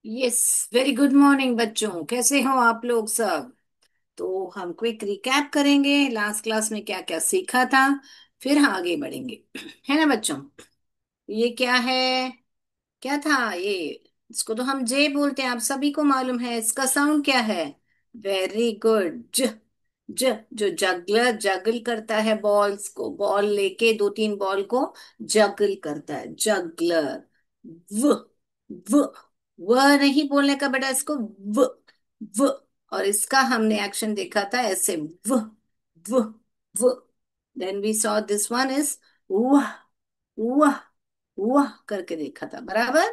Yes. Very good morning बच्चों, कैसे हो आप लोग सब। तो हम क्विक रिकैप करेंगे लास्ट क्लास में क्या क्या सीखा था, फिर हम आगे बढ़ेंगे। है ना बच्चों। ये क्या है, क्या था ये। इसको तो हम जे बोलते हैं, आप सभी को मालूम है। इसका साउंड क्या है। वेरी गुड, ज। ज जो जगलर जगल करता है, बॉल्स को, बॉल लेके दो तीन बॉल को जगल करता है, जगलर। व व व नहीं बोलने का बेटा, इसको व व। और इसका हमने एक्शन देखा था ऐसे, व व व। Then we saw this one is वाह, वाह, वाह करके देखा था, बराबर।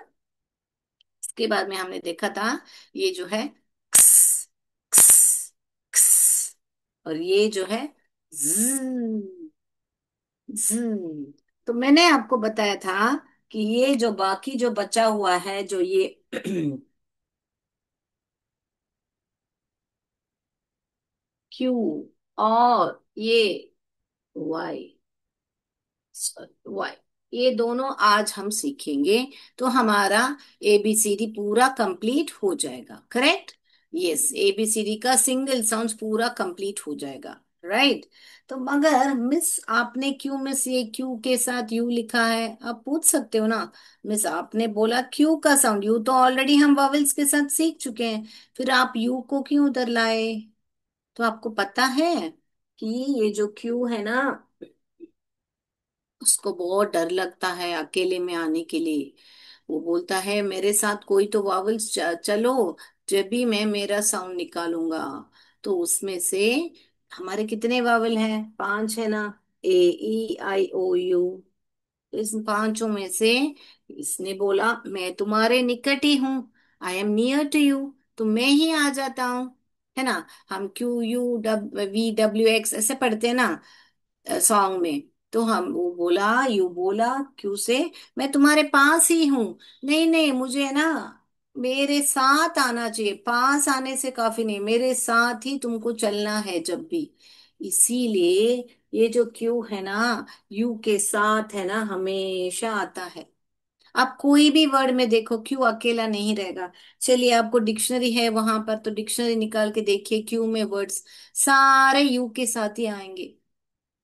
इसके बाद में हमने देखा था ये जो है क्स, क्स, क्स। और ये जो है ज, ज। तो मैंने आपको बताया था कि ये जो बाकी जो बचा हुआ है, जो ये क्यू और ये वाई, वाई, ये दोनों आज हम सीखेंगे। तो हमारा एबीसीडी पूरा कंप्लीट हो जाएगा, करेक्ट। यस, एबीसीडी का सिंगल साउंड पूरा कंप्लीट हो जाएगा, राइट। तो मगर मिस आपने क्यों, मिस ये क्यू के साथ यू लिखा है, आप पूछ सकते हो ना। मिस आपने बोला क्यू का साउंड, यू तो ऑलरेडी हम वॉवेल्स के साथ सीख चुके हैं, फिर आप यू को क्यों उधर लाए। तो आपको पता है कि ये जो क्यू है ना, उसको बहुत डर लगता है अकेले में आने के लिए। वो बोलता है मेरे साथ कोई तो वावल्स चलो, जब भी मैं मेरा साउंड निकालूंगा। तो उसमें से हमारे कितने वावल हैं, पांच है ना। ए, ई, आई, ओ, यू। इस पांचों में से इसने बोला मैं तुम्हारे निकट ही हूं, I am near to you, तो मैं ही आ जाता हूं। है ना। हम Q U V W X ऐसे पढ़ते हैं ना सॉन्ग में। तो हम, वो बोला, यू बोला क्यू से मैं तुम्हारे पास ही हूं। नहीं नहीं, मुझे है ना मेरे साथ आना चाहिए, पास आने से काफी नहीं, मेरे साथ ही तुमको चलना है जब भी। इसीलिए ये जो क्यू है ना, यू के साथ है ना हमेशा आता है। आप कोई भी वर्ड में देखो क्यू अकेला नहीं रहेगा। चलिए, आपको डिक्शनरी है वहां पर, तो डिक्शनरी निकाल के देखिए, क्यू में वर्ड्स सारे यू के साथ ही आएंगे।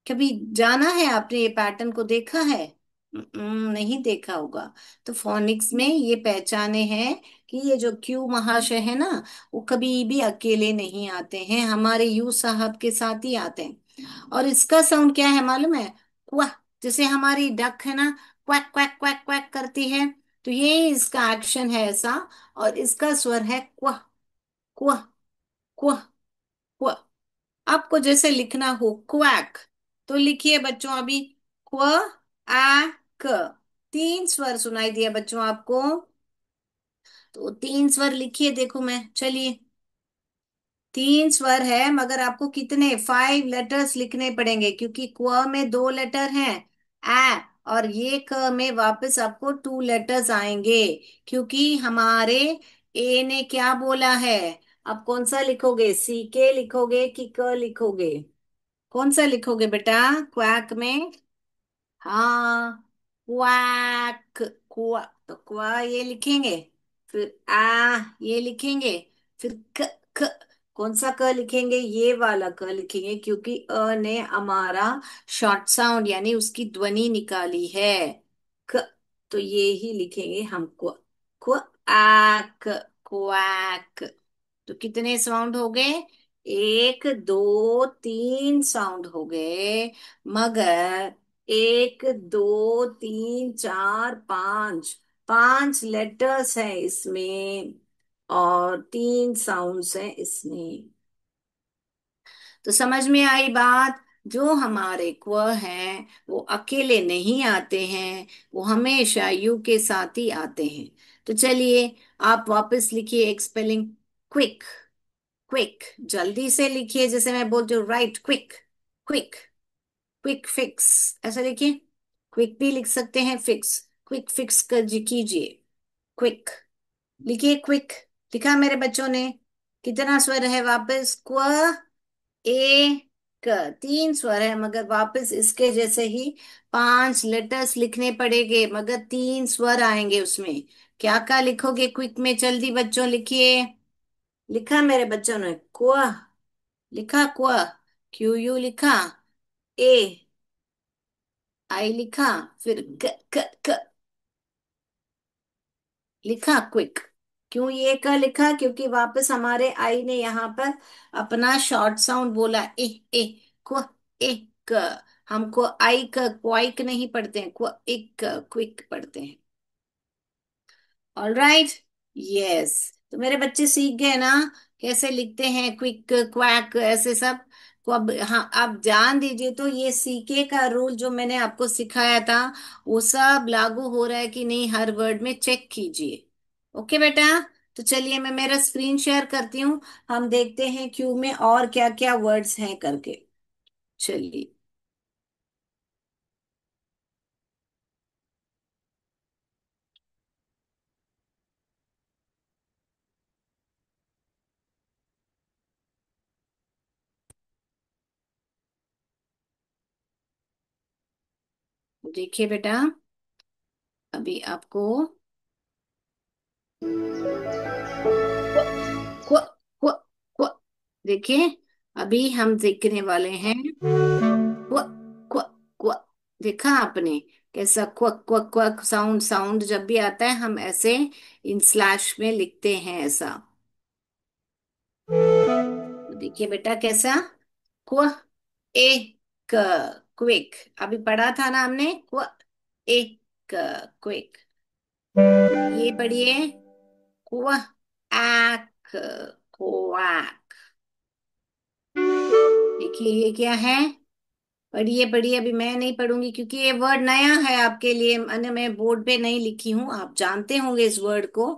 कभी जाना है आपने, ये पैटर्न को देखा है। नहीं देखा होगा। तो फोनिक्स में ये पहचाने हैं कि ये जो क्यू महाशय है ना, वो कभी भी अकेले नहीं आते हैं, हमारे यू साहब के साथ ही आते हैं। और इसका साउंड क्या है मालूम है। क्वाह। जैसे हमारी डक है ना, क्वैक क्वैक क्वैक क्वैक करती है, तो ये इसका एक्शन है ऐसा। और इसका स्वर है क्वाह, क्वाह, क्वाह, क्वाह। आपको जैसे लिखना हो क्वैक, तो लिखिए बच्चों अभी, क्व, आ, क। तीन स्वर सुनाई दिया बच्चों आपको, तो तीन स्वर लिखिए, देखो मैं, चलिए। तीन स्वर है, मगर आपको कितने, 5 लेटर्स लिखने पड़ेंगे, क्योंकि क्व में 2 लेटर हैं, आ, और ये क में वापस आपको 2 लेटर्स आएंगे। क्योंकि हमारे ए ने क्या बोला है। अब कौन सा लिखोगे, सी के लिखोगे कि क लिखोगे। कौन सा लिखोगे बेटा, क्वैक में। हाँ, क्वैक। क्वा, तो क्वा ये लिखेंगे, फिर आ ये लिखेंगे, फिर क, क। कौन सा क लिखेंगे, ये वाला क लिखेंगे, क्योंकि अ ने हमारा शॉर्ट साउंड यानी उसकी ध्वनि निकाली है, क। तो ये ही लिखेंगे हम, क्व, क्वैक, क्वैक। तो कितने साउंड हो गए, एक दो तीन साउंड हो गए। मगर एक दो तीन चार पांच, 5 लेटर्स हैं इसमें, और 3 साउंड्स हैं इसमें। तो समझ में आई बात। जो हमारे क्व हैं वो अकेले नहीं आते हैं, वो हमेशा यू के साथ ही आते हैं। तो चलिए, आप वापस लिखिए एक स्पेलिंग, क्विक, क्विक। जल्दी से लिखिए, जैसे मैं बोलती हूँ, right, quick, quick, quick fix, ऐसा लिखिए। क्विक भी लिख सकते हैं, फिक्स, क्विक फिक्स कर कीजिए। क्विक लिखिए, क्विक। लिखा मेरे बच्चों ने। कितना स्वर है वापस, क्व, ए, तीन स्वर है, मगर वापस इसके जैसे ही पांच लेटर्स लिखने पड़ेंगे, मगर तीन स्वर आएंगे उसमें। क्या क्या लिखोगे क्विक में, जल्दी बच्चों लिखिए। लिखा मेरे बच्चों ने? कुआ लिखा, कुआ, क्यू यू लिखा, ए आई लिखा, फिर क लिखा, क्विक। क्यों ये का लिखा? क्योंकि वापस हमारे आई ने यहाँ पर अपना शॉर्ट साउंड बोला, ए क्व ए क। हमको आई का क्वाइक नहीं पढ़ते हैं, क्व एक क्विक पढ़ते हैं। All right. यस। तो मेरे बच्चे सीख गए ना कैसे लिखते हैं, क्विक, क्वैक, ऐसे सब को। अब हाँ, आप जान दीजिए। तो ये सीके का रूल जो मैंने आपको सिखाया था, वो सब लागू हो रहा है कि नहीं, हर वर्ड में चेक कीजिए। ओके बेटा। तो चलिए मैं मेरा स्क्रीन शेयर करती हूँ। हम देखते हैं क्यू में और क्या क्या वर्ड्स हैं करके। चलिए। देखिए बेटा, अभी आपको क्व क्व क्व क्व देखिए, अभी हम देखने वाले हैं क्व क्व क्व। देखा आपने कैसा क्व क्व क्व साउंड, साउंड जब भी आता है हम ऐसे इन स्लैश में लिखते हैं ऐसा। तो देखिए बेटा कैसा, क्व ए क, क्विक। अभी पढ़ा था ना हमने, क्व ए क, क्विक। ये पढ़िए, क्व एक, क्वैक। देखिए ये क्या है, पढ़िए पढ़िए। अभी मैं नहीं पढ़ूंगी क्योंकि ये वर्ड नया है आपके लिए, मैंने मैं बोर्ड पे नहीं लिखी हूँ, आप जानते होंगे इस वर्ड को।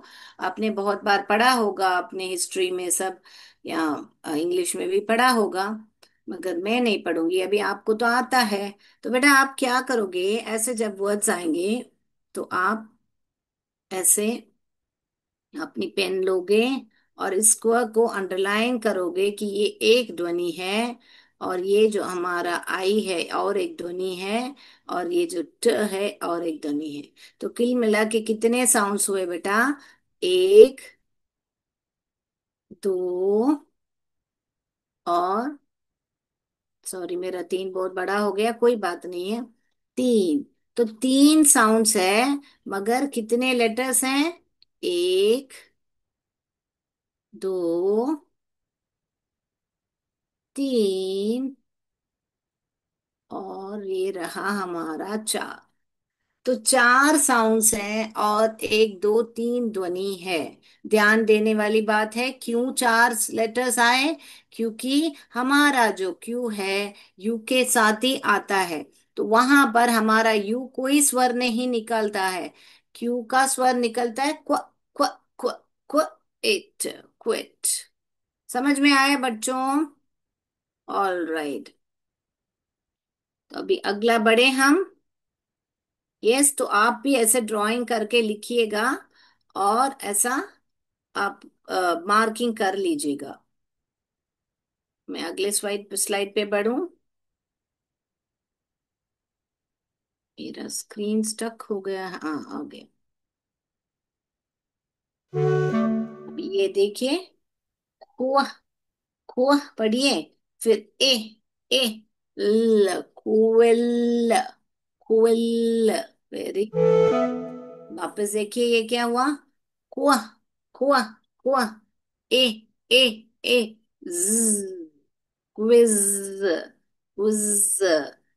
आपने बहुत बार पढ़ा होगा अपने हिस्ट्री में सब, या इंग्लिश में भी पढ़ा होगा, मगर मैं नहीं पढ़ूंगी अभी, आपको तो आता है। तो बेटा आप क्या करोगे, ऐसे जब वर्ड्स आएंगे तो आप ऐसे अपनी पेन लोगे और इसको अंडरलाइन करोगे कि ये एक ध्वनि है, और ये जो हमारा आई है और एक ध्वनि है, और ये जो ट है और एक ध्वनि है। तो कुल मिला के कितने साउंड्स हुए बेटा? एक, दो, और सॉरी मेरा तीन बहुत बड़ा हो गया, कोई बात नहीं है, तीन। तो तीन साउंड्स है, मगर कितने लेटर्स हैं? एक, दो, तीन, और ये रहा हमारा चार। तो चार साउंड्स हैं और एक, दो, तीन ध्वनि है। ध्यान देने वाली बात है, क्यों चार लेटर्स आए? क्योंकि हमारा जो क्यू है यू के साथ ही आता है, तो वहां पर हमारा यू कोई स्वर नहीं निकलता है, क्यू का स्वर निकलता है क्व क्व क्व क्व इट, क्विट। समझ में आया बच्चों? All right. तो अभी अगला बढ़े हम। यस, तो आप भी ऐसे ड्राइंग करके लिखिएगा, और ऐसा आप मार्किंग कर लीजिएगा। मैं अगले स्लाइड स्लाइड पे बढ़ूं। मेरा स्क्रीन स्टक हो गया, हाँ आ गया। अभी ये देखिए, कुआ, कुआ पढ़िए, फिर ए ल, कुल, कुल। वेरी, वापस देखिए ये क्या हुआ, कुआ, कुआ, कुआ, ए ए ए, क्विज, क्विज।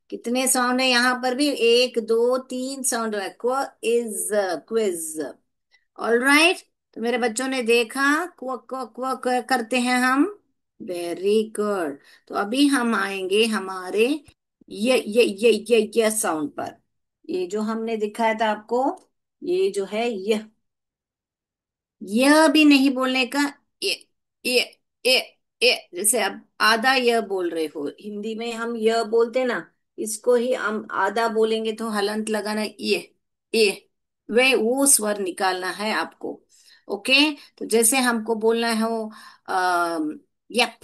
कितने साउंड है यहाँ पर भी? एक, दो, तीन साउंड है, क्विज, क्विज। All right. तो मेरे बच्चों ने देखा क्व क्व क्व क्व करते हैं हम। Very good. तो अभी हम आएंगे हमारे ये साउंड पर। ये जो हमने दिखाया था आपको, ये जो है यह भी नहीं बोलने का, ये ये ये ये, जैसे आप आधा यह बोल रहे हो, हिंदी में हम यह बोलते ना, इसको ही हम आधा बोलेंगे तो हलंत लगाना, ये वे वो स्वर निकालना है आपको। ओके। तो जैसे हमको बोलना है वो, yup,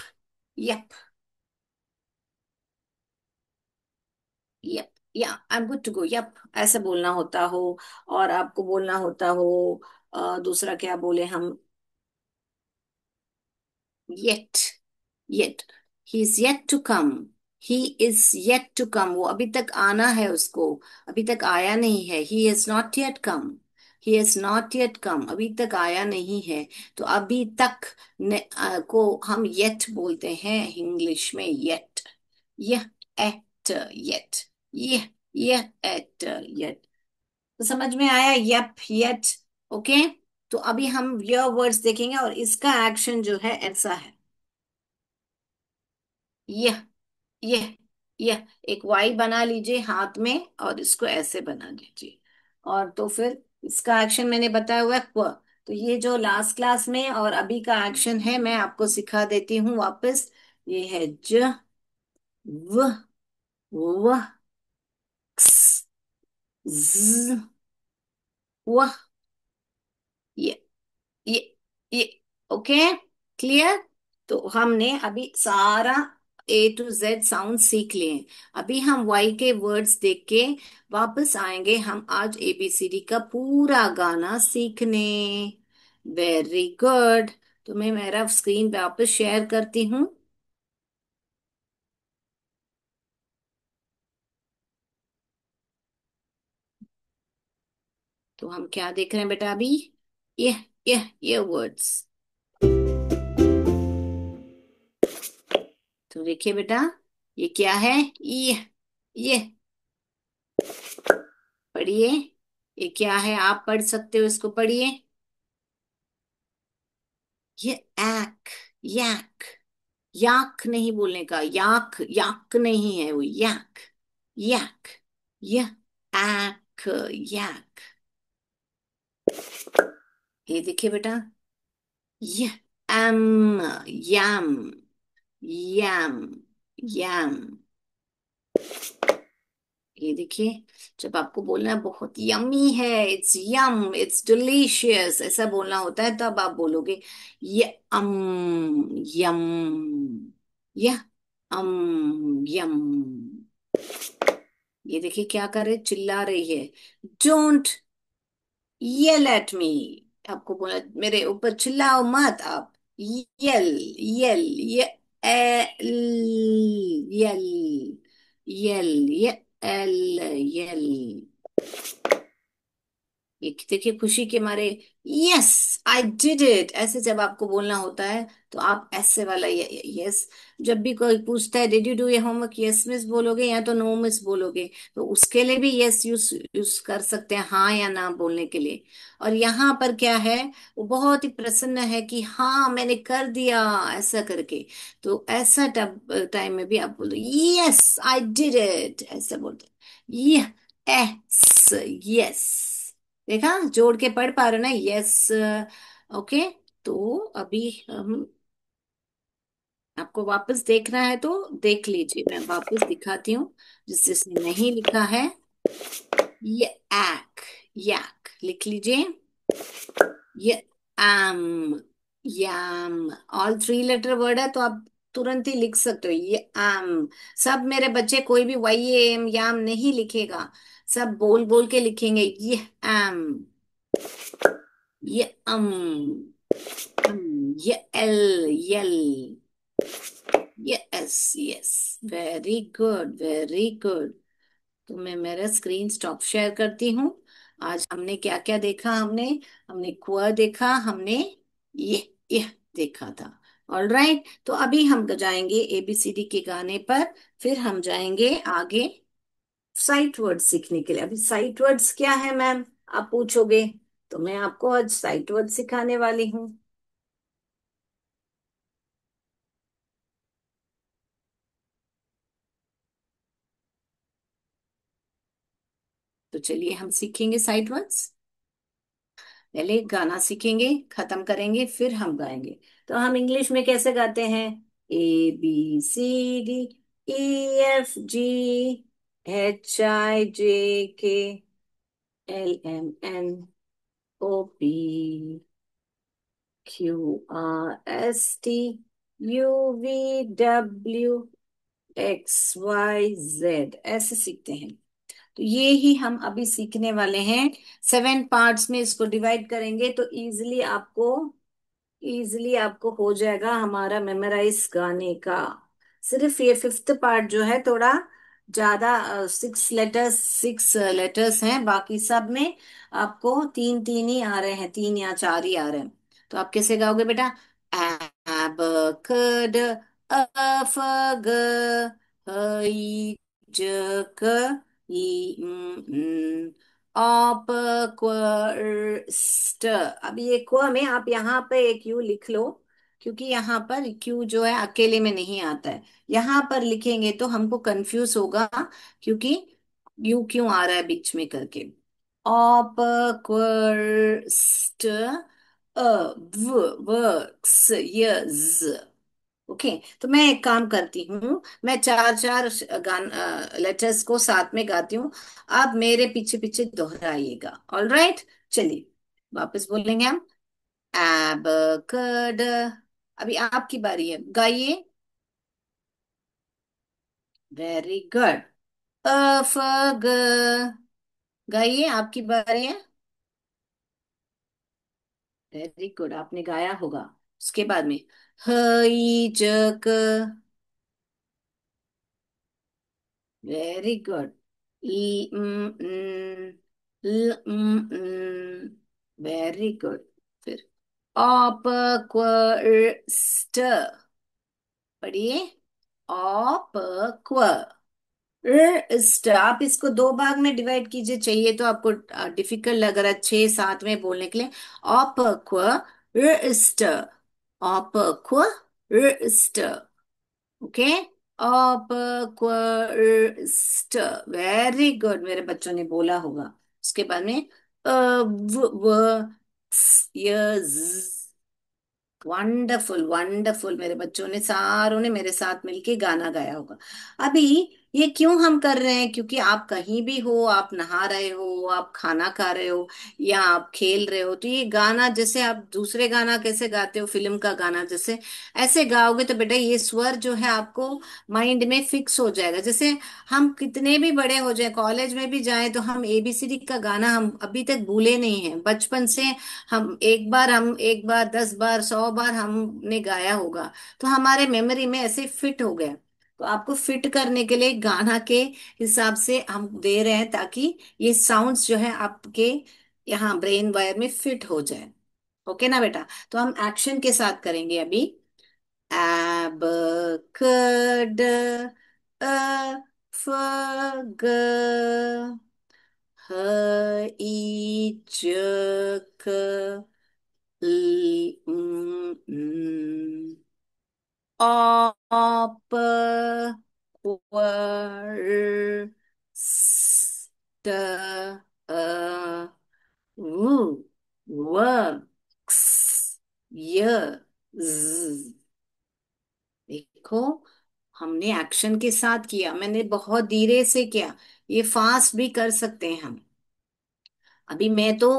yup, yup, yeah I am good to go, yup ऐसे बोलना होता हो। और आपको बोलना होता हो दूसरा क्या बोले हम, yet, yet, he is yet to come, he is yet to come, वो अभी तक आना है उसको, अभी तक आया नहीं है, he is not yet come, he is not yet कम, अभी तक आया नहीं है। तो अभी तक को हम येट बोलते हैं इंग्लिश में, येट, यह एट, येट, यह एट, येट। तो समझ में आया, यप, येट। ओके। तो अभी हम यह वर्ड्स देखेंगे और इसका एक्शन जो है ऐसा है, यह, यह, यह, एक वाई बना लीजिए हाथ में और इसको ऐसे बना लीजिए। और तो फिर इसका एक्शन मैंने बताया हुआ है क्व। तो ये जो लास्ट क्लास में और अभी का एक्शन है मैं आपको सिखा देती हूँ वापस। ये है ज, व, व, क्स, ज, व, ये, ये ये ओके, क्लियर। तो हमने अभी सारा A to Z साउंड सीख लिए हैं। अभी हम वाई के वर्ड्स देख के वापस आएंगे हम आज ABCD का पूरा गाना सीखने। Very good. तो मैं मेरा स्क्रीन पे वापस शेयर करती हूँ। तो हम क्या देख रहे हैं बेटा अभी, ये ये वर्ड्स। तो देखिए बेटा, ये क्या है, ये पढ़िए, ये क्या है आप पढ़ सकते हो, इसको पढ़िए। ये ऐक, यैक, याक नहीं बोलने का, याक, याक नहीं है वो, यैक, यैक, यह ऐक, यैक। ये देखिए बेटा, यह एम, यम, यम, यम। ये देखिए, जब आपको बोलना है बहुत यम्मी है, इट्स यम, इट्स डिलीशियस, ऐसा बोलना होता है तब आप बोलोगे ये अम, यम, यह यम। ये देखिए क्या कर रहे, चिल्ला रही है, डोंट येल एट मी, आपको बोला मेरे ऊपर चिल्लाओ मत आप, यल, यल, ये एल, यल, यल, ये एल, यल। ये देखिए खुशी के मारे, यस आई डिड इट, ऐसे जब आपको बोलना होता है तो आप ऐसे वाला यस। जब भी कोई पूछता है डिड यू डू ये होमवर्क, यस मिस बोलोगे या तो नो मिस बोलोगे, तो उसके लिए भी यस यूज यूज कर सकते हैं, हाँ या ना बोलने के लिए। और यहाँ पर क्या है, वो बहुत ही प्रसन्न है कि हाँ मैंने कर दिया, ऐसा करके। तो ऐसा टाइम में भी आप बोलो यस आई डिड इट, ऐसा बोलते हैं, यस, यस। देखा, जोड़ के पढ़ पा रहे हो ना, यस। ओके। तो अभी हम, आपको वापस देखना है तो देख लीजिए, मैं वापस दिखाती हूँ जिसने नहीं लिखा है। ये ऐक, यक लिख लीजिए, ये एम, यम, ऑल 3 लेटर वर्ड है तो आप तुरंत ही लिख सकते हो, ये एम। सब मेरे बच्चे कोई भी वाई एम याम नहीं लिखेगा, सब बोल बोल के लिखेंगे, ये एम, ये ये L, L, yes, yes. Very good, very good. तो मैं मेरा स्क्रीन स्टॉप शेयर करती हूँ। आज हमने क्या क्या देखा, हमने हमने कुआ देखा, हमने ये देखा था। ऑल राइट, तो अभी हम जाएंगे ABCD के गाने पर, फिर हम जाएंगे आगे साइट वर्ड्स सीखने के लिए। अभी साइट वर्ड्स क्या है मैम, आप पूछोगे, तो मैं आपको आज साइट वर्ड सिखाने वाली हूँ। तो चलिए हम सीखेंगे साइट वर्ड्स। पहले गाना सीखेंगे, खत्म करेंगे, फिर हम गाएंगे। तो हम इंग्लिश में कैसे गाते हैं, ABCD, EFG, HIJKLMNOP, QRST, UVW, XYZ ऐसे सीखते हैं। तो ये ही हम अभी सीखने वाले हैं। 7 पार्ट्स में इसको डिवाइड करेंगे तो इजीली आपको हो जाएगा हमारा मेमोराइज गाने का। सिर्फ ये 5th पार्ट जो है थोड़ा ज्यादा, 6 लेटर्स हैं, बाकी सब में आपको तीन तीन ही आ रहे हैं, 3 या 4 ही आ रहे हैं। तो आप कैसे गाओगे बेटा? एब कड अफ ग हई ज क ई आप स्ट। अब ये क्व में आप यहाँ पे एक यू लिख लो, क्योंकि यहाँ पर क्यू जो है अकेले में नहीं आता है। यहाँ पर लिखेंगे तो हमको कंफ्यूज होगा, क्योंकि यू क्यों आ रहा है बीच में करके। आप क्वर्स्ट वर्क्स यज। ओके, तो मैं एक काम करती हूँ, मैं चार चार गान लेटर्स को साथ में गाती हूँ। आप मेरे पीछे पीछे दोहराइएगा। ऑल राइट, चलिए वापस बोलेंगे हम। एबकड। अभी आपकी बारी है, गाइए। Very good. अफग। गाइए, आपकी बारी है। वेरी गुड, आपने गाया होगा। उसके बाद में हई जक। Very good. E very good. फिर ऑपक्वस्ट। पढ़िए। ऑपक्व स्ट। आप इसको 2 भाग में डिवाइड कीजिए, चाहिए तो आपको डिफिकल्ट लग रहा है 6 7 में बोलने के लिए। ऑपक्व स्ट। ऑपक्व स्ट। ओके। ऑपक्वस्ट। वेरी गुड, मेरे बच्चों ने बोला होगा। उसके बाद में व वंडरफुल वंडरफुल, मेरे बच्चों ने सारों ने मेरे साथ मिलके गाना गाया होगा। अभी ये क्यों हम कर रहे हैं? क्योंकि आप कहीं भी हो, आप नहा रहे हो, आप खाना खा रहे हो, या आप खेल रहे हो, तो ये गाना जैसे आप दूसरे गाना कैसे गाते हो, फिल्म का गाना जैसे ऐसे गाओगे तो बेटा ये स्वर जो है आपको माइंड में फिक्स हो जाएगा। जैसे हम कितने भी बड़े हो जाए, कॉलेज में भी जाए, तो हम एबीसीडी का गाना हम अभी तक भूले नहीं है बचपन से। हम एक बार 10 बार 100 बार हमने गाया होगा, तो हमारे मेमोरी में ऐसे फिट हो गया। तो आपको फिट करने के लिए गाना के हिसाब से हम दे रहे हैं, ताकि ये साउंड्स जो है आपके यहाँ ब्रेन वायर में फिट हो जाए। ओके ना बेटा? तो हम एक्शन के साथ करेंगे अभी। एबकड अफग हईजक आप स्ट वु वर्क्स यज। देखो, हमने एक्शन के साथ किया, मैंने बहुत धीरे से किया। ये फास्ट भी कर सकते हैं हम। अभी मैं तो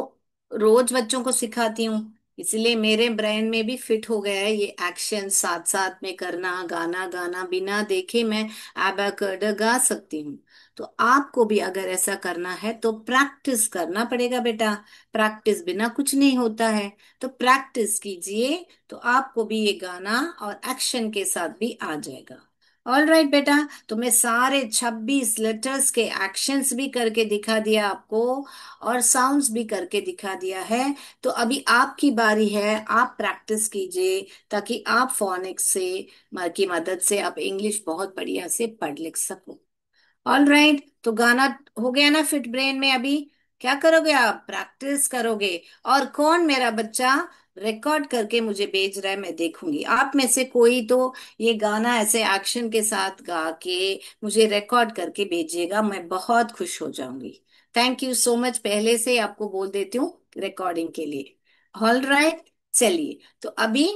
रोज बच्चों को सिखाती हूँ, इसलिए मेरे ब्रेन में भी फिट हो गया है ये एक्शन साथ साथ में करना। गाना गाना बिना देखे मैं एबाकड गा सकती हूँ। तो आपको भी अगर ऐसा करना है तो प्रैक्टिस करना पड़ेगा बेटा। प्रैक्टिस बिना कुछ नहीं होता है। तो प्रैक्टिस कीजिए, तो आपको भी ये गाना और एक्शन के साथ भी आ जाएगा। ऑल राइट बेटा, तो मैं सारे 26 लेटर्स के एक्शंस भी करके दिखा दिया आपको, और साउंड्स भी करके दिखा दिया है। तो अभी आपकी बारी है, आप प्रैक्टिस कीजिए, ताकि आप फोनिक्स से की मदद से आप इंग्लिश बहुत बढ़िया से पढ़ लिख सको। ऑल राइट, तो गाना हो गया ना फिट ब्रेन में? अभी क्या करोगे? आप प्रैक्टिस करोगे। और कौन मेरा बच्चा रिकॉर्ड करके मुझे भेज रहा है, मैं देखूंगी। आप में से कोई तो ये गाना ऐसे एक्शन के साथ गा के मुझे रिकॉर्ड करके भेजिएगा, मैं बहुत खुश हो जाऊंगी। थैंक यू सो मच, पहले से ही आपको बोल देती हूँ रिकॉर्डिंग के लिए। ऑल राइट, चलिए। तो अभी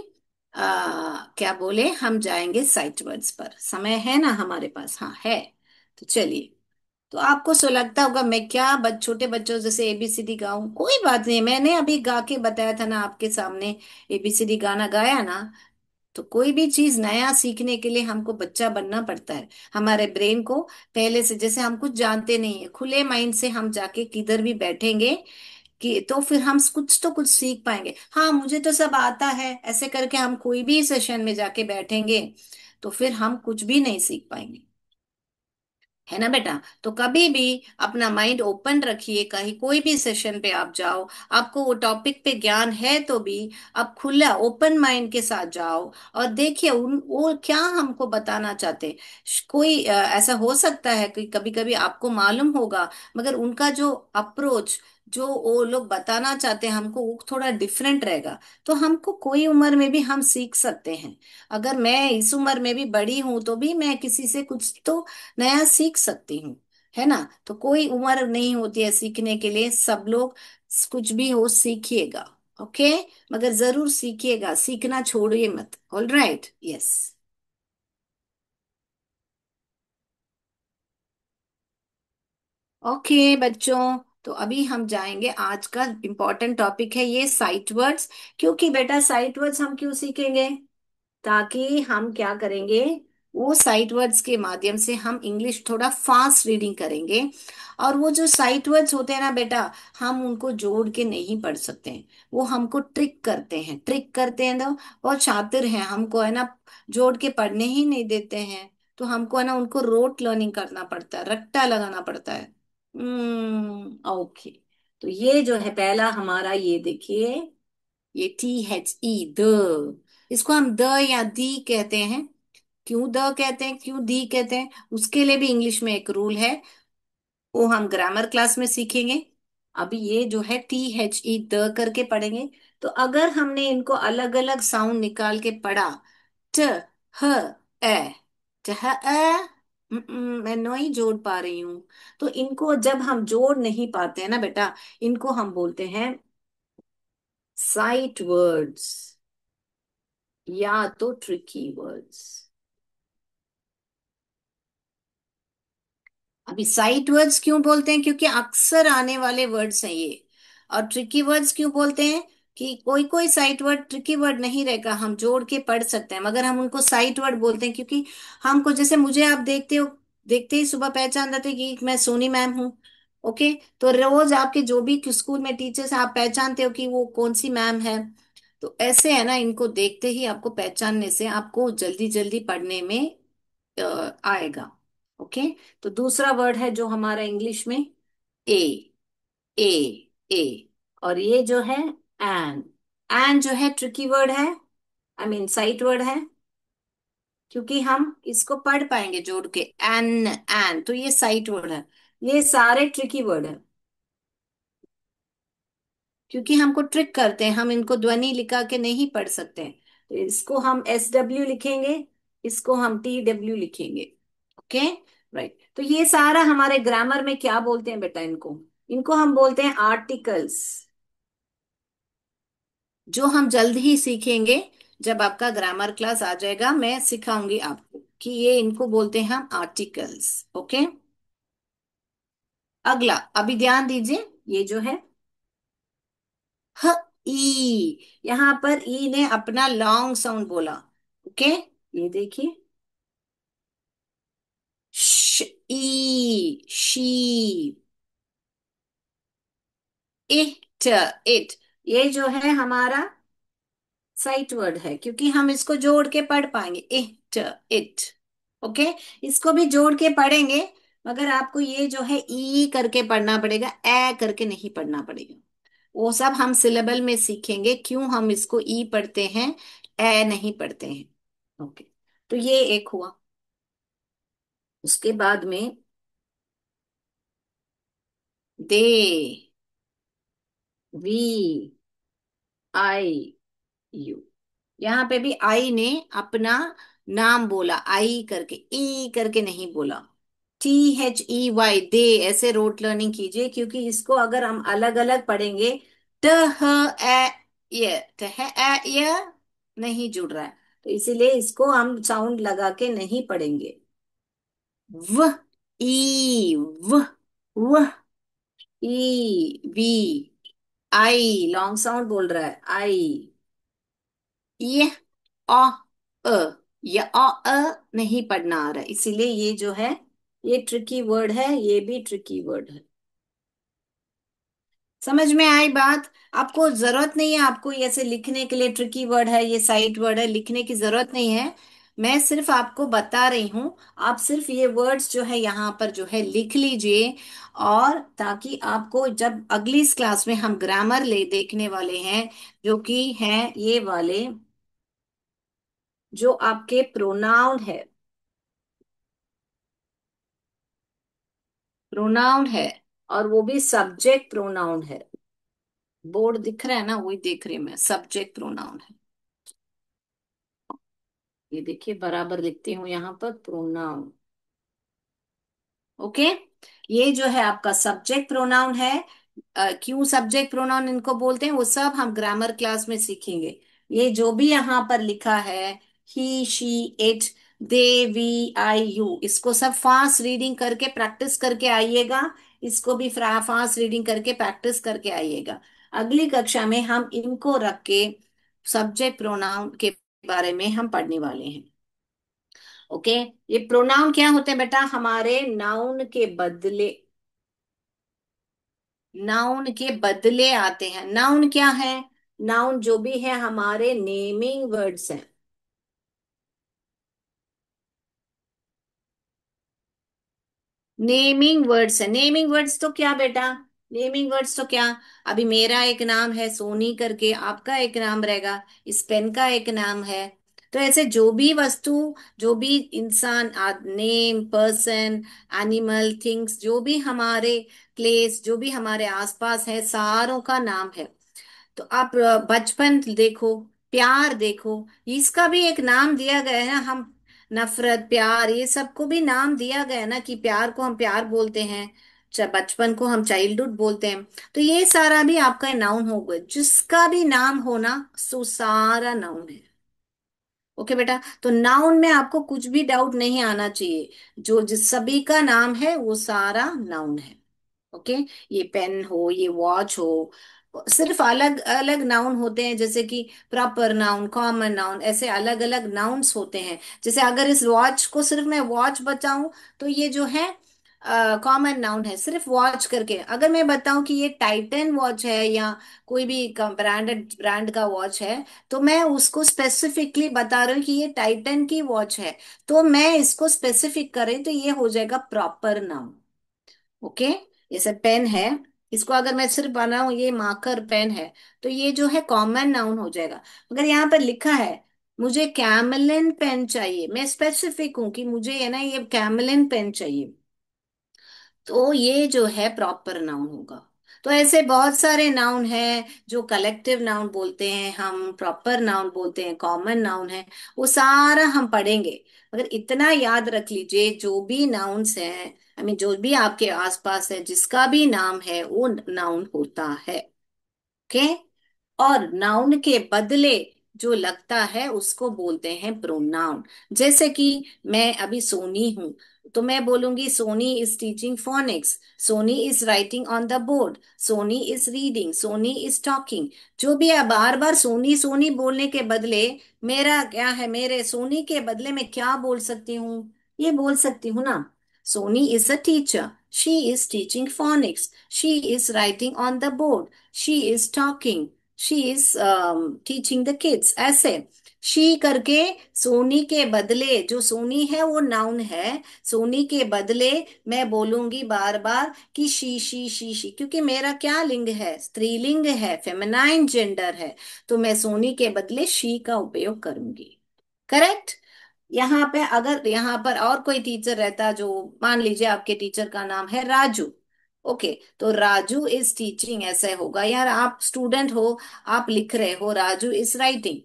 क्या बोले, हम जाएंगे साइट वर्ड्स पर। समय है ना हमारे पास? हाँ है। तो चलिए। तो आपको सो लगता होगा मैं क्या छोटे बच्चों जैसे एबीसीडी गाऊं? कोई बात नहीं, मैंने अभी गा के बताया था ना आपके सामने। एबीसीडी गाना गाया ना। तो कोई भी चीज नया सीखने के लिए हमको बच्चा बनना पड़ता है। हमारे ब्रेन को पहले से, जैसे हम कुछ जानते नहीं है, खुले माइंड से हम जाके किधर भी बैठेंगे कि तो फिर हम कुछ तो कुछ सीख पाएंगे। हाँ मुझे तो सब आता है ऐसे करके हम कोई भी सेशन में जाके बैठेंगे तो फिर हम कुछ भी नहीं सीख पाएंगे। है ना बेटा? तो कभी भी अपना माइंड ओपन रखिए, कहीं कोई भी सेशन पे आप जाओ, आपको वो टॉपिक पे ज्ञान है तो भी आप खुला ओपन माइंड के साथ जाओ और देखिए उन वो क्या हमको बताना चाहते। कोई ऐसा हो सकता है कि कभी कभी आपको मालूम होगा, मगर उनका जो अप्रोच, जो वो लोग बताना चाहते हैं हमको, वो थोड़ा डिफरेंट रहेगा। तो हमको कोई उम्र में भी हम सीख सकते हैं। अगर मैं इस उम्र में भी बड़ी हूं तो भी मैं किसी से कुछ तो नया सीख सकती हूँ। है ना? तो कोई उम्र नहीं होती है सीखने के लिए, सब लोग कुछ भी हो सीखिएगा। ओके? मगर जरूर सीखिएगा, सीखना छोड़िए मत। All right, yes. ओके बच्चों, तो अभी हम जाएंगे, आज का इम्पोर्टेंट टॉपिक है ये साइट वर्ड्स। क्योंकि बेटा साइट वर्ड्स हम क्यों सीखेंगे? ताकि हम क्या करेंगे, वो साइट वर्ड्स के माध्यम से हम इंग्लिश थोड़ा फास्ट रीडिंग करेंगे। और वो जो साइट वर्ड्स होते हैं ना बेटा, हम उनको जोड़ के नहीं पढ़ सकते हैं। वो हमको ट्रिक करते हैं ना, बहुत शातिर हैं, हमको है ना जोड़ के पढ़ने ही नहीं देते हैं। तो हमको है ना उनको रोट लर्निंग करना पड़ता है, रट्टा लगाना पड़ता है। ओके। तो ये जो है पहला हमारा, ये देखिए, ये THE, द। इसको हम द या दी कहते हैं। क्यों द कहते हैं, क्यों दी कहते हैं, उसके लिए भी इंग्लिश में एक रूल है, वो हम ग्रामर क्लास में सीखेंगे। अभी ये जो है THE, द करके पढ़ेंगे। तो अगर हमने इनको अलग अलग साउंड निकाल के पढ़ा, ट, ह, ए, मैं नहीं जोड़ पा रही हूं। तो इनको जब हम जोड़ नहीं पाते हैं ना बेटा, इनको हम बोलते हैं साइट वर्ड्स या तो ट्रिकी वर्ड्स। अभी साइट वर्ड्स क्यों बोलते हैं? क्योंकि अक्सर आने वाले वर्ड्स हैं ये। और ट्रिकी वर्ड्स क्यों बोलते हैं? कि कोई कोई साइट वर्ड ट्रिकी वर्ड नहीं रहेगा, हम जोड़ के पढ़ सकते हैं, मगर हम उनको साइट वर्ड बोलते हैं क्योंकि हमको, जैसे मुझे आप देखते हो, देखते ही सुबह पहचान जाते हैं कि मैं सोनी मैम हूँ। ओके? तो रोज आपके जो भी स्कूल में टीचर्स हैं, आप पहचानते हो कि वो कौन सी मैम है। तो ऐसे है ना, इनको देखते ही आपको पहचानने से आपको जल्दी जल्दी पढ़ने में आएगा। ओके? तो दूसरा वर्ड है जो हमारा इंग्लिश में, ए। ए, ए। और ये जो है एन। एन जो है ट्रिकी वर्ड है, आई मीन साइट वर्ड है, क्योंकि हम इसको पढ़ पाएंगे जोड़ के, एन एन, तो ये साइट वर्ड है। ये सारे ट्रिकी वर्ड है क्योंकि हमको ट्रिक करते हैं, हम इनको ध्वनि लिखा के नहीं पढ़ सकते हैं। तो इसको हम SW लिखेंगे, इसको हम TW लिखेंगे। ओके? राइट। तो ये सारा हमारे ग्रामर में क्या बोलते हैं बेटा, इनको इनको हम बोलते हैं आर्टिकल्स, जो हम जल्द ही सीखेंगे। जब आपका ग्रामर क्लास आ जाएगा मैं सिखाऊंगी आपको कि ये इनको बोलते हैं हम आर्टिकल्स। ओके? अगला, अभी ध्यान दीजिए, ये जो है ह, ई। यहां पर ई ने अपना लॉन्ग साउंड बोला। ओके? ये देखिए, श, ई, शी, इट, इट। ये जो है हमारा साइट वर्ड है क्योंकि हम इसको जोड़ के पढ़ पाएंगे, इट, इट। ओके? इसको भी जोड़ के पढ़ेंगे, मगर आपको ये जो है ई करके पढ़ना पड़ेगा, ए करके नहीं पढ़ना पड़ेगा। वो सब हम सिलेबल में सीखेंगे, क्यों हम इसको ई पढ़ते हैं, ए नहीं पढ़ते हैं। ओके? तो ये एक हुआ। उसके बाद में दे, वी, आई, यू। यहाँ पे भी आई ने अपना नाम बोला, आई करके, ई करके नहीं बोला। THEY, दे, ऐसे रोट लर्निंग कीजिए, क्योंकि इसको अगर हम अलग अलग पढ़ेंगे, ट, ह, ए, य, ट, ह, ए, य नहीं जुड़ रहा है, तो इसीलिए इसको हम साउंड लगा के नहीं पढ़ेंगे। व, ई, व, ई, वी, आई, लॉन्ग साउंड बोल रहा है, आई, ये, ओ, अ या नहीं पढ़ना आ रहा है, इसीलिए ये जो है ये ट्रिकी वर्ड है, ये भी ट्रिकी वर्ड है। समझ में आई बात? आपको जरूरत नहीं है, आपको ये ऐसे लिखने के लिए ट्रिकी वर्ड है, ये साइट वर्ड है, लिखने की जरूरत नहीं है। मैं सिर्फ आपको बता रही हूँ। आप सिर्फ ये वर्ड्स जो है यहाँ पर जो है लिख लीजिए। और ताकि आपको जब अगली क्लास में हम ग्रामर ले देखने वाले हैं, जो कि हैं ये वाले, जो आपके प्रोनाउन है, प्रोनाउन है, और वो भी सब्जेक्ट प्रोनाउन है। बोर्ड दिख रहा है ना, वही देख रही हूँ मैं, सब्जेक्ट प्रोनाउन है। ये देखिए बराबर लिखती हूँ यहाँ पर, प्रोनाउन। ओके। ये जो है आपका सब्जेक्ट प्रोनाउन है। क्यों सब्जेक्ट प्रोनाउन इनको बोलते हैं वो सब हम ग्रामर क्लास में सीखेंगे। ये जो भी यहाँ पर लिखा है, he she it, they we I you, इसको सब फास्ट रीडिंग करके प्रैक्टिस करके आइएगा। इसको भी फास्ट रीडिंग करके प्रैक्टिस करके आइएगा। अगली कक्षा में हम इनको रख के सब्जेक्ट प्रोनाउन के बारे में हम पढ़ने वाले हैं। ओके। ये प्रोनाउन क्या होते हैं बेटा? हमारे नाउन के बदले, नाउन के बदले आते हैं। नाउन क्या है? नाउन जो भी है हमारे नेमिंग वर्ड्स हैं। नेमिंग वर्ड्स है। नेमिंग वर्ड्स तो क्या बेटा? नेमिंग वर्ड्स तो क्या? अभी मेरा एक नाम है सोनी करके, आपका एक नाम रहेगा, इस पेन का एक नाम है। तो ऐसे जो भी वस्तु, जो भी इंसान, नेम, पर्सन, एनिमल, थिंग्स, जो भी हमारे प्लेस, जो भी हमारे आसपास है, सारों का नाम है। तो आप बचपन देखो, प्यार देखो, इसका भी एक नाम दिया गया है ना। हम नफरत, प्यार, ये सबको भी नाम दिया गया है ना, कि प्यार को हम प्यार बोलते हैं, बचपन को हम चाइल्डहुड बोलते हैं। तो ये सारा भी आपका नाउन होगा, जिसका भी नाम हो ना, सो सारा नाउन है। ओके बेटा, तो नाउन में आपको कुछ भी डाउट नहीं आना चाहिए। जो जिस सभी का नाम है वो सारा नाउन है। ओके। ये पेन हो, ये वॉच हो, सिर्फ अलग अलग नाउन होते हैं, जैसे कि प्रॉपर नाउन, कॉमन नाउन, ऐसे अलग अलग नाउन्स होते हैं। जैसे अगर इस वॉच को सिर्फ मैं वॉच बताऊं, तो ये जो है कॉमन नाउन है, सिर्फ वॉच करके। अगर मैं बताऊं कि ये टाइटन वॉच है, या कोई भी ब्रांडेड ब्रांड का वॉच है, तो मैं उसको स्पेसिफिकली बता रही हूँ कि ये टाइटन की वॉच है, तो मैं इसको स्पेसिफिक करें तो ये हो जाएगा प्रॉपर नाउन। ओके। जैसे पेन है, इसको अगर मैं सिर्फ बनाऊं ये मार्कर पेन है, तो ये जो है कॉमन नाउन हो जाएगा। अगर यहाँ पर लिखा है मुझे कैमलिन पेन चाहिए, मैं स्पेसिफिक हूं कि मुझे है ना ये कैमलिन पेन चाहिए, तो ये जो है प्रॉपर नाउन होगा। तो ऐसे बहुत सारे नाउन हैं जो कलेक्टिव नाउन बोलते हैं हम, प्रॉपर नाउन बोलते हैं, कॉमन नाउन है, वो सारा हम पढ़ेंगे। मगर इतना याद रख लीजिए, जो भी नाउन्स हैं, आई मीन जो भी आपके आसपास है, जिसका भी नाम है वो नाउन होता है। ओके। और नाउन के बदले जो लगता है उसको बोलते हैं प्रोनाउन। जैसे कि मैं अभी सोनी हूं, तो मैं बोलूंगी Soni is teaching phoenix, Soni is writing on the board, Soni is reading, Soni is talking. जो भी है, बार बार सोनी सोनी बोलने के बदले मेरा क्या है, मेरे सोनी के बदले मैं क्या बोल सकती हूँ? ये बोल सकती हूँ ना, Soni is a teacher, she is teaching phoenix, she is writing on the board, she is talking, she is teaching the kids. ऐसे शी करके सोनी के बदले, जो सोनी है वो नाउन है, सोनी के बदले मैं बोलूंगी बार बार कि शी, क्योंकि मेरा क्या लिंग है? स्त्रीलिंग है, फेमिनाइन जेंडर है, तो मैं सोनी के बदले शी का उपयोग करूंगी। करेक्ट। यहाँ पे अगर यहाँ पर और कोई टीचर रहता, जो मान लीजिए आपके टीचर का नाम है राजू, ओके, तो राजू इज टीचिंग ऐसे होगा। यार आप स्टूडेंट हो, आप लिख रहे हो Raju is writing,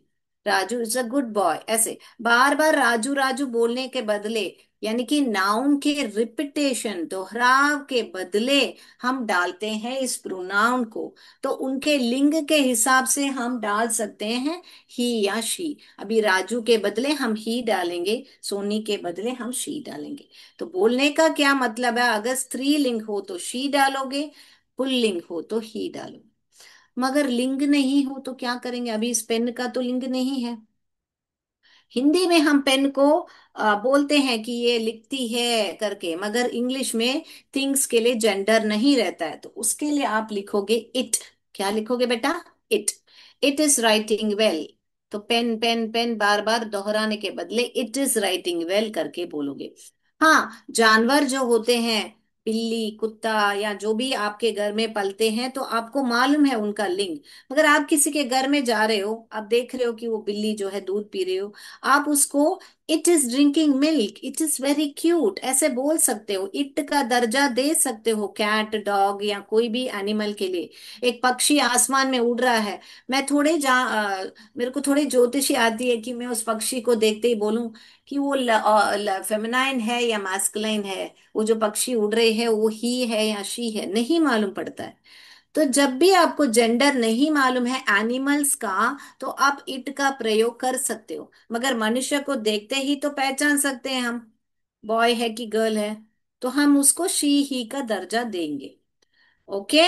Raju is a good boy, ऐसे बार बार राजू राजू बोलने के बदले, यानी कि नाउन के रिपीटेशन, दोहराव के बदले हम डालते हैं इस प्रोनाउन को। तो उनके लिंग के हिसाब से हम डाल सकते हैं ही या शी। अभी राजू के बदले हम ही डालेंगे, सोनी के बदले हम शी डालेंगे। तो बोलने का क्या मतलब है? अगर स्त्रीलिंग हो तो शी डालोगे, पुल्लिंग हो तो ही डालोगे। मगर लिंग नहीं हो तो क्या करेंगे? अभी इस पेन का तो लिंग नहीं है, हिंदी में हम पेन को बोलते हैं कि ये लिखती है करके, मगर इंग्लिश में थिंग्स के लिए जेंडर नहीं रहता है, तो उसके लिए आप लिखोगे इट। क्या लिखोगे बेटा? It. It is writing well. तो पेन पेन पेन बार बार दोहराने के बदले इट इज राइटिंग वेल करके बोलोगे। हाँ, जानवर जो होते हैं, बिल्ली कुत्ता या जो भी आपके घर में पलते हैं, तो आपको मालूम है उनका लिंग। मगर आप किसी के घर में जा रहे हो, आप देख रहे हो कि वो बिल्ली जो है दूध पी रही हो, आप उसको it is drinking milk, it is very cute ऐसे बोल सकते हो, इट का दर्जा दे सकते हो कैट डॉग या कोई भी एनिमल के लिए। एक पक्षी आसमान में उड़ रहा है, मैं थोड़े मेरे को थोड़ी ज्योतिषी आती है कि मैं उस पक्षी को देखते ही बोलूं कि वो फेमिनाइन है या मैस्कुलाइन है, वो जो पक्षी उड़ रहे हैं वो ही है या शी है, नहीं मालूम पड़ता है। तो जब भी आपको जेंडर नहीं मालूम है एनिमल्स का, तो आप इट का प्रयोग कर सकते हो, मगर मनुष्य को देखते ही तो पहचान सकते हैं हम, बॉय है कि गर्ल है, तो हम उसको शी ही का दर्जा देंगे। ओके,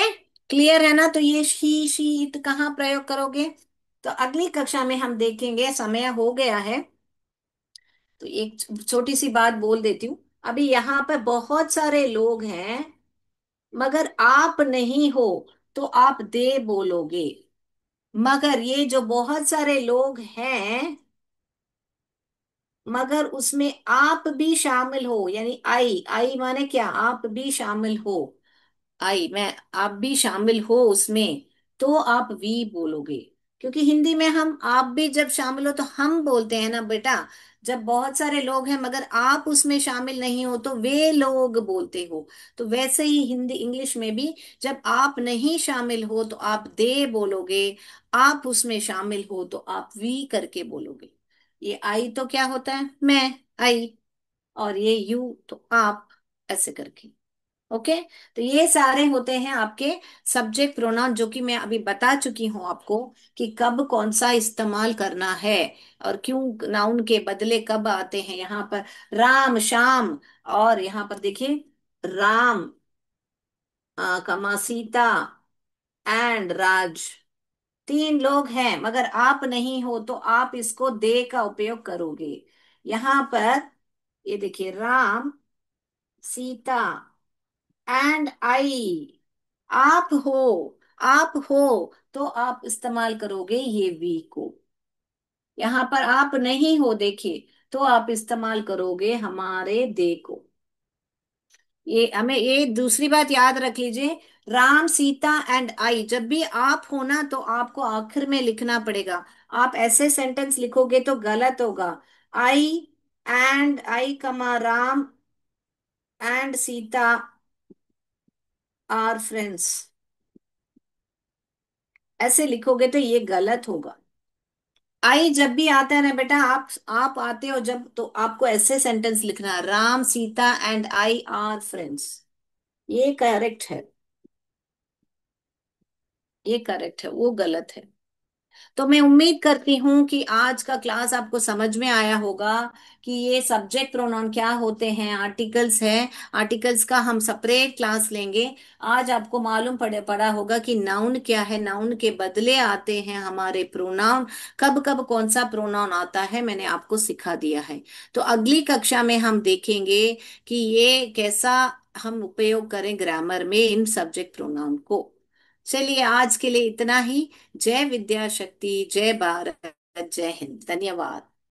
क्लियर है ना? तो ये ही शी इट कहाँ प्रयोग करोगे? तो अगली कक्षा में हम देखेंगे, समय हो गया है। तो एक छोटी सी बात बोल देती हूँ, अभी यहाँ पर बहुत सारे लोग हैं, मगर आप नहीं हो, तो आप दे बोलोगे। मगर ये जो बहुत सारे लोग हैं, मगर उसमें आप भी शामिल हो, यानी आई, आई माने क्या? आप भी शामिल हो। आई मैं, आप भी शामिल हो उसमें, तो आप वी बोलोगे। क्योंकि हिंदी में हम आप भी जब शामिल हो तो हम बोलते हैं ना बेटा। जब बहुत सारे लोग हैं मगर आप उसमें शामिल नहीं हो तो वे लोग बोलते हो। तो वैसे ही हिंदी इंग्लिश में भी, जब आप नहीं शामिल हो तो आप दे बोलोगे, आप उसमें शामिल हो तो आप वी करके बोलोगे। ये आई तो क्या होता है? मैं, आई। और ये यू तो आप, ऐसे करके। ओके। तो ये सारे होते हैं आपके सब्जेक्ट प्रोनाउन, जो कि मैं अभी बता चुकी हूं आपको कि कब कौन सा इस्तेमाल करना है और क्यों नाउन के बदले कब आते हैं। यहाँ पर राम शाम, और यहाँ पर देखिए राम कमा सीता एंड राज, तीन लोग हैं मगर आप नहीं हो, तो आप इसको दे का उपयोग करोगे। यहाँ पर ये देखिए, राम सीता एंड आई, आप हो, आप हो, तो आप इस्तेमाल करोगे ये वी को। यहां पर आप नहीं हो देखिए, तो आप इस्तेमाल करोगे हमारे दे को। ये हमें ये दूसरी बात याद रख लीजिए, राम सीता एंड आई, जब भी आप हो ना तो आपको आखिर में लिखना पड़ेगा। आप ऐसे सेंटेंस लिखोगे तो गलत होगा। आई and I comma Ram and Sita are friends, ऐसे लिखोगे तो ये गलत होगा। आई जब भी आता है ना बेटा, आप आते हो जब, तो आपको ऐसे सेंटेंस लिखना है, Ram Sita and I R friends. ये करेक्ट है, ये करेक्ट है, वो गलत है। तो मैं उम्मीद करती हूँ कि आज का क्लास आपको समझ में आया होगा कि ये सब्जेक्ट प्रोनाउन क्या होते हैं, आर्टिकल्स हैं। आर्टिकल्स का हम सेपरेट क्लास लेंगे। आज आपको मालूम पड़ा होगा कि नाउन क्या है, नाउन के बदले आते हैं हमारे प्रोनाउन। कब कब कौन सा प्रोनाउन आता है मैंने आपको सिखा दिया है। तो अगली कक्षा में हम देखेंगे कि ये कैसा हम उपयोग करें ग्रामर में इन सब्जेक्ट प्रोनाउन को। चलिए आज के लिए इतना ही। जय विद्या शक्ति, जय भारत, जय हिंद, धन्यवाद।